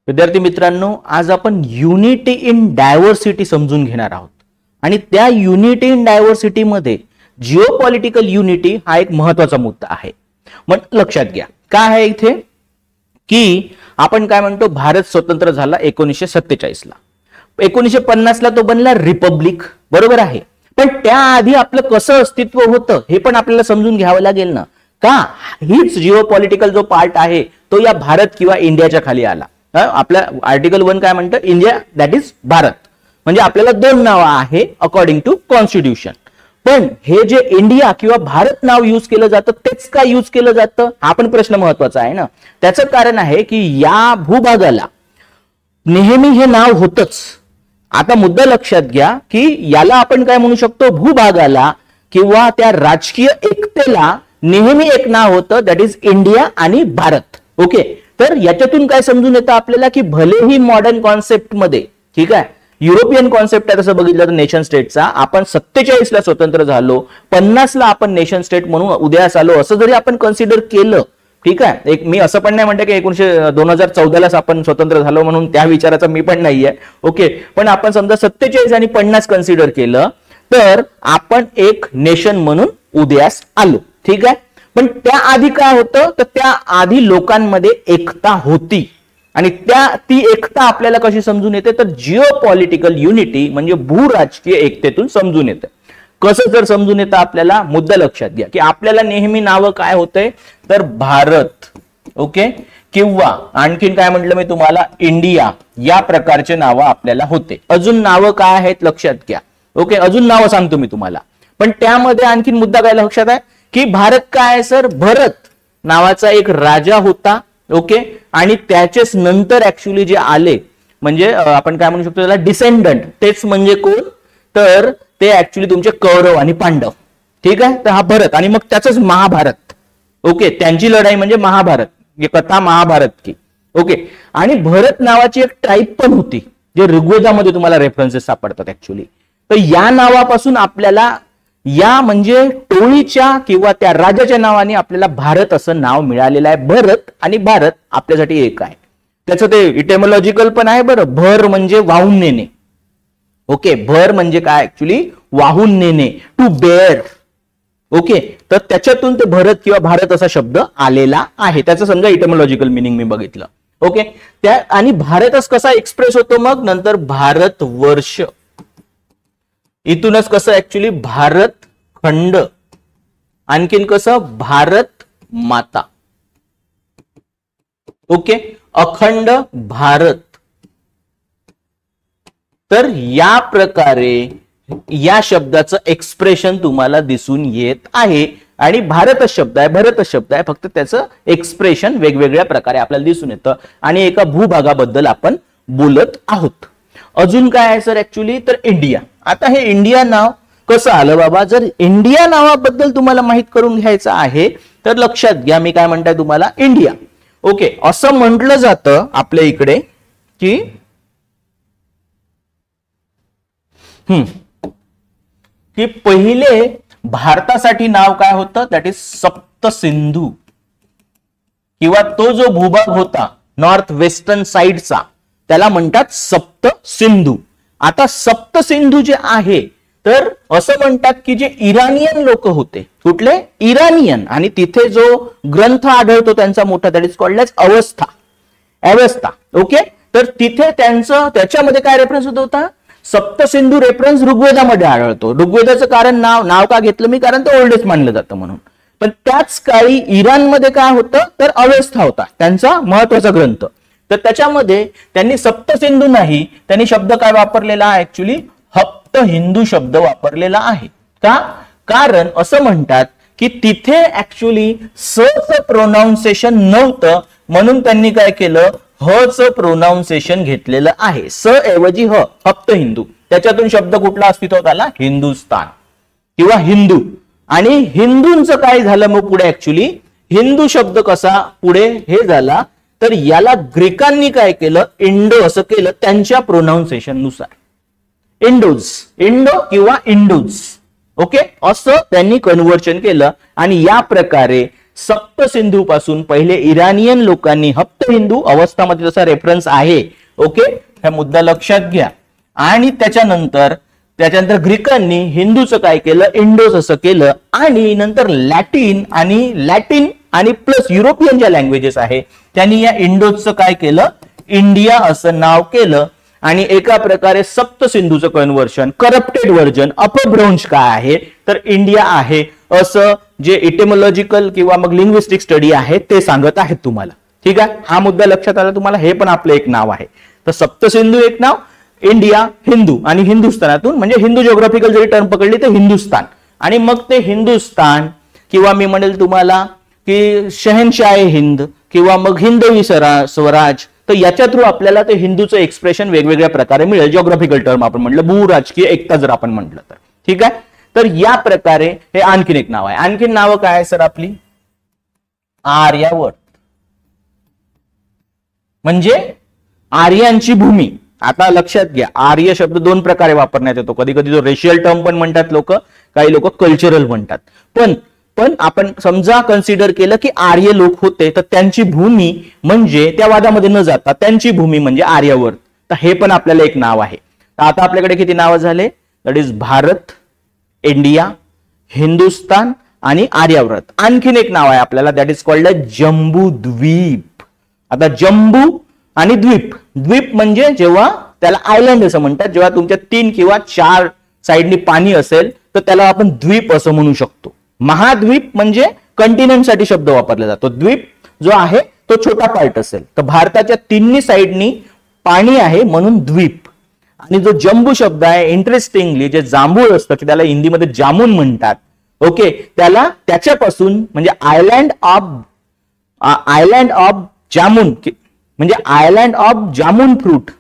विद्यार्थी मित्रांनो, आज आपण युनिटी इन डायव्हर्सिटी समजून घेणार आहोत आणि त्या युनिटी इन डायव्हर्सिटी मध्ये जिओपॉलिटिकल युनिटी हा एक महत्त्वाचा मुद्दा आहे. मग लक्षात घ्या काय आहे इथे की आपण काय म्हणतो, भारत स्वतंत्र झाला 1947 ला, 1950 ला तो बनला रिपब्लिक, बरोबर आहे. पण त्याआधी आपलं कसं अस्तित्व होतं हे पण आपल्याला समजून घ्यावं लागेल ना. का हीच जिओपॉलिटिकल जो पार्ट आहे तो या भारत किंवा इंडियाच्या खाली आला. आपल्या आर्टिकल 1 काय म्हणतं, इंडिया दॅट इज भारत. म्हणजे आपल्याला दोन नाव आहे अकॉर्डिंग टू कॉन्स्टिट्यूशन. पण हे जे इंडिया किंवा भारत नाव यूज केलं जातं तेच का यूज केलं जातं हा पण प्रश्न महत्वाचा आहे ना. त्याचं कारण आहे की या भूभागाला नेहमी हे नाव होतच. आता मुद्दा लक्षात घ्या की याला आपण काय म्हणू शकतो, भूभागाला किंवा त्या राजकीय एकतेला नेहमी एक नाव होतं, दॅट इज इंडिया आणि भारत. ओके, तर याच्यातून काय समजून येतं आपल्याला की भलेही मॉडर्न कॉन्सेप्ट मध्ये, ठीक आहे, युरोपियन कॉन्सेप्ट आहे तसं बघितलं तर नेशन स्टेटचा, आपण 47 ला स्वतंत्र झालो, 50 ला आपण नेशन स्टेट म्हणून उदयास आलो असं जरी आपण कन्सिडर केलं, ठीक आहे. एक मी असं पण नाही म्हणते की 2014 लाच आपण स्वतंत्र झालो म्हणून त्या विचाराचा मी पण नाहीये. ओके, पण आपण समजा 47 आणि 50 कन्सिडर केलं तर आपण एक नेशन म्हणून उदयास आलो, ठीक आहे. पण त्याआधी काय होतं, तर त्या आधी लोकांमध्ये एकता होती आणि ती एकता आपल्याला कशी समजून येते, तर जिओपॉलिटिकल युनिटी म्हणजे भूराजकीय एकतेतून समजून येते. कसं जर समजून येतं आपल्याला, मुद्दा लक्षात घ्या की आपल्याला नेहमी नावं काय होते, तर भारत, ओके, किंवा आणखीन काय म्हटलं मी तुम्हाला, इंडिया, या प्रकारचे नावं आपल्याला होते. अजून नावं काय आहेत लक्षात घ्या. ओके, अजून नावं सांगतो मी तुम्हाला. पण त्यामध्ये आणखीन मुद्दा काय लक्षात आहे की भारत काय आहे सर, भरत नावाचा एक राजा होता. ओके, आणि त्याचेच नंतर ऍक्च्युली जे आले म्हणजे आपण काय म्हणू शकतो त्याला डिसेंडंट, तेच म्हणजे कोण, तर ते ऍक्च्युली तुमचे कौरव आणि पांडव, ठीक आहे. तर हा भरत आणि मग त्याचंच महाभारत. ओके, त्यांची लढाई म्हणजे महाभारत, कथा महाभारत की. ओके, आणि भरत नावाची एक टाईप पण होती जे ऋग्वेदामध्ये तुम्हाला रेफरन्सेस सापडतात ऍक्च्युली. तर या नावापासून आपल्याला या म्हणजे टोळीच्या किंवा त्या राजाच्या नावाने आपल्याला भारत असं नाव मिळालेलं आहे. भरत आणि भारत आपल्यासाठी एक आहे. त्याचं ते इटेमॉलॉजिकल पण आहे बरं. भर म्हणजे वाहून नेणे. ओके, भर म्हणजे काय ऍक्च्युली, वाहून नेणे, टू बेअर. ओके, तर त्याच्यातून ते भरत किंवा भारत असा शब्द आलेला आहे. त्याचं समजा इटेमॉलॉजिकल मिनिंग मी बघितलं. ओके, त्या आणि भारतच कसा एक्सप्रेस होतो मग नंतर, भारत वर्ष, इथूनच कसं ऍक्च्युली भारत खंड, आणखीन कसं भारत माता. ओके, अखंड भारत. तर या प्रकारे या शब्दाचं एक्सप्रेशन तुम्हाला दिसून येत आहे आणि भारतच शब्द आहे, भरतच शब्द आहे, फक्त त्याचं एक्सप्रेशन वेगवेगळ्या प्रकारे आपल्याला दिसून येतं आणि एका भूभागाबद्दल आपण बोलत आहोत. अजून काय आहे सर ऍक्च्युली, तर इंडिया. आता हे इंडिया नाव कसं आलं बाबा, जर इंडिया नावाबद्दल तुम्हाला माहित करून घ्यायचं आहे तर लक्षात घ्या मी काय म्हणताय तुम्हाला, इंडिया. ओके, असं म्हटलं जातं आपल्या इकडे की पहिले भारतासाठी नाव काय होतं, दॅट इज सप्तसिंधू, किंवा तो जो भूभाग होता नॉर्थ वेस्टर्न साइडचा त्याला म्हणतात सप्तसिंधू. आता सप्तसिंधू जे आहे तर असं म्हणतात की जे इराणियन लोक होते, कुठले इराणियन, आणि तिथे जो ग्रंथ आढळतो त्यांचा मोठा, दॅट इज कॉल्ड एज अवस्था. ओके, तर तिथे त्यांचं त्याच्यामध्ये काय रेफरन्स होत होता, सप्तसिंधू रेफरन्स ऋग्वेदामध्ये आढळतो. ऋग्वेदाचं कारण नाव का घेतलं मी, कारण ते ओल्डेस्ट मानलं जातं म्हणून. पण त्याच काळी इराणमध्ये काय होतं, तर अवस्था होता त्यांचा महत्वाचा ग्रंथ. तर त्याच्यामध्ये त्यांनी सप्तसिंधू नाही, त्यांनी शब्द काय वापरलेला आहे ऍक्च्युली, हप्त हिंदू शब्द वापरलेला आहे. का, कारण असं म्हणतात की तिथे ऍक्च्युली च प्रोनाउन्सिएशन नव्हतं म्हणून त्यांनी काय केलं, ह च प्रोनाउन्सिएशन घेतलेलं आहे. स ऐवजी ह, हप्त हिंदू. त्याच्यातून शब्द कुठला अस्तित्वात आला, हिंदुस्तान किंवा हिंदू. आणि हिंदूंचं काय झालं मग पुढे ऍक्च्युली, हिंदू शब्द कसा पुढे हे झाला, तर याला ग्रीकांनी काय केलं, इंडो असं केलं त्यांच्या प्रोनाउन्सिएशन नुसार. इंडो किंवा इंडूज. ओके, असं त्यांनी कन्व्हर्शन केलं आणि या प्रकारे सप्त सिंधू पासून पहिले इराणियन लोकांनी हप्त हिंदू अवस्थामध्ये तसा रेफरन्स आहे. ओके, हा मुद्दा लक्षात घ्या. आणि त्याच्यानंतर ग्रीकांनी हिंदूचं काय केलं, इंडोस असं केलं. आणि नंतर लॅटिन आणि प्लस युरोपियन ज्या लँग्वेजेस आहे त्यांनी या इंडोजचं काय केलं, इंडिया असं नाव केलं. आणि एका प्रकारे सप्त सिंधूचं कन्व्हर्शन, करप्टेड व्हर्जन, अपभ्रंश काय आहे तर इंडिया आहे असं जे इटिमॉलॉजिकल किंवा मग लिंग्विस्टिक स्टडी आहे ते सांगत आहेत तुम्हाला. ठीक आहे, हा मुद्दा लक्षात आला तुम्हाला. हे पण आपलं एक नाव आहे. तर सप्त सिंधू एक नाव, इंडिया, हिंदू आणि हिंदुस्थानातून म्हणजे हिंदू जिओग्राफिकल जरी टर्म पकडली तर हिंदुस्थान. आणि मग ते हिंदुस्थान किंवा मी म्हणेल तुम्हाला की शहनशाह हिंद किंवा मग हिंदवी स्वराज, तर याच्या थ्रू आपल्याला ते हिंदूचं एक्सप्रेशन वेगवेगळ्या प्रकारे मिळेल. जिओग्राफिकल टर्म आपण म्हटलं, भूराजकीय एकता जर आपण म्हटलं तर. ठीक आहे, तर या प्रकारे हे आणखीन एक नाव आहे. आणखीन नावं काय आहे सर आपली, आर्यावर्त म्हणजे आर्यांची भूमी. आता लक्षात घ्या, आर्य शब्द दोन प्रकारे वापरण्यात येतो. कधी कधी जो रेशियल टर्म पण म्हणतात लोक, काही लोक कल्चरल म्हणतात. पण आपण समजा कन्सिडर केलं की आर्य लोक होते, तर त्यांची भूमी म्हणजे त्या वादामध्ये न जाता त्यांची भूमी म्हणजे आर्यावर्त. तर हे पण आपल्याला एक नाव आहे. तर आता आपल्याकडे किती नावं झाले, that is Bharat, India, Hindustan आणि आर्यावर्त. आणखीन एक नाव आहे आपल्याला, दॅट इज कॉल्ड जम्बू द्वीप. आता जम्बू आणि द्वीप म्हणजे जेव्हा त्याला आयलंड असं म्हणतात, जेव्हा तुमच्या 3 किंवा 4 साइडनी पाणी असेल तर त्याला आपण द्वीप असं म्हणू शकतो. महाद्वीप म्हणजे कंटिनेंट साठी शब्द वापरला जातो. द्वीप जो आहे तो छोटा पार्ट असेल. तर भारताच्या 3 साइडनी पाणी आहे म्हणून द्वीप. आणि जो जम्बू शब्द आहे, इंटरेस्टिंगली जे जांभूळ असतं त्याला हिंदीमध्ये जामुन म्हणतात. ओके, त्याला त्याच्यापासून म्हणजे आयलँड ऑफ जामुन म्हणजे आयलँड ऑफ जामुन फ्रूट,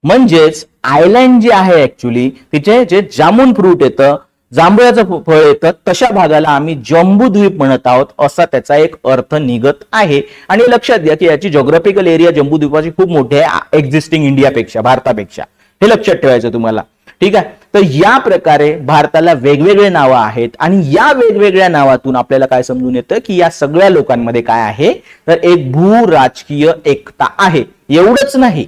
म्हणजेच आयलँड जे आहे ऍक्च्युली तिचे जे जामुन फ्रूट येतं, जांभळाचं फळ येतं, तशा भागाला आम्ही जम्बूद्वीप म्हणत आहोत असा त्याचा एक अर्थ निघत आहे. आणि लक्षात घ्या की याची जिओग्राफिकल एरिया जम्बूद्वीपाची खूप मोठी आहे एक्झिस्टिंग इंडियापेक्षा, भारतापेक्षा. हे लक्षात ठेवायचं तुम्हाला. ठीक आहे, तर या प्रकारे भारताला वेगवेगळे नावं आहेत. आणि या वेगवेगळ्या नावातून आपल्याला काय समजून येतं की या सगळ्या लोकांमध्ये काय आहे तर एक भूराजकीय एकता आहे. एवढंच नाही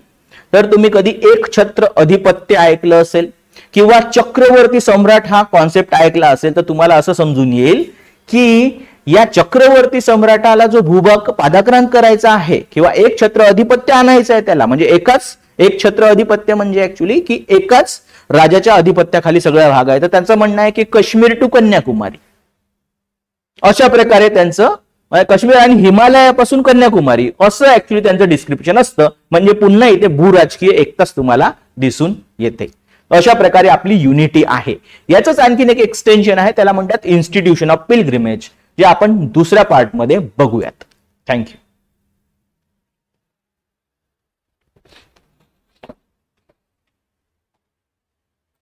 तर तुम्ही कधी एक छत्र अधिपत्य ऐकलं असेल किंवा चक्रवर्ती सम्राट हा कॉन्सेप्ट ऐकला असेल, तर तुम्हाला असं समजून येईल की या चक्रवर्ती सम्राटाला जो भूभाग पादाक्रांत करायचा आहे किंवा एक छत्र अधिपत्य आणायचं आहे त्याला, म्हणजे एक छत्र अधिपत्य म्हणजे ऍक्च्युली की एकाच राजाच्या अधिपत्याखाली सगळा भाग आहे. तर त्यांचं म्हणणं आहे की काश्मीर टू कन्याकुमारी अशा प्रकारे त्यांचं, काश्मीर आणि हिमालयापासून कन्याकुमारी असं ऍक्च्युली त्यांचं डिस्क्रिप्शन असतं. म्हणजे पुन्हा इथे भूराजकीय एकताच तुम्हाला दिसून येते. अशा प्रकारे आपली युनिटी आहे. याचंच आणखीन एक एक्सटेन्शन आहे, त्याला म्हणतात इन्स्टिट्यूशन ऑफ पिलग्रिमेज, जे आपण दुसऱ्या पार्टमध्ये बघूयात. थँक्यू.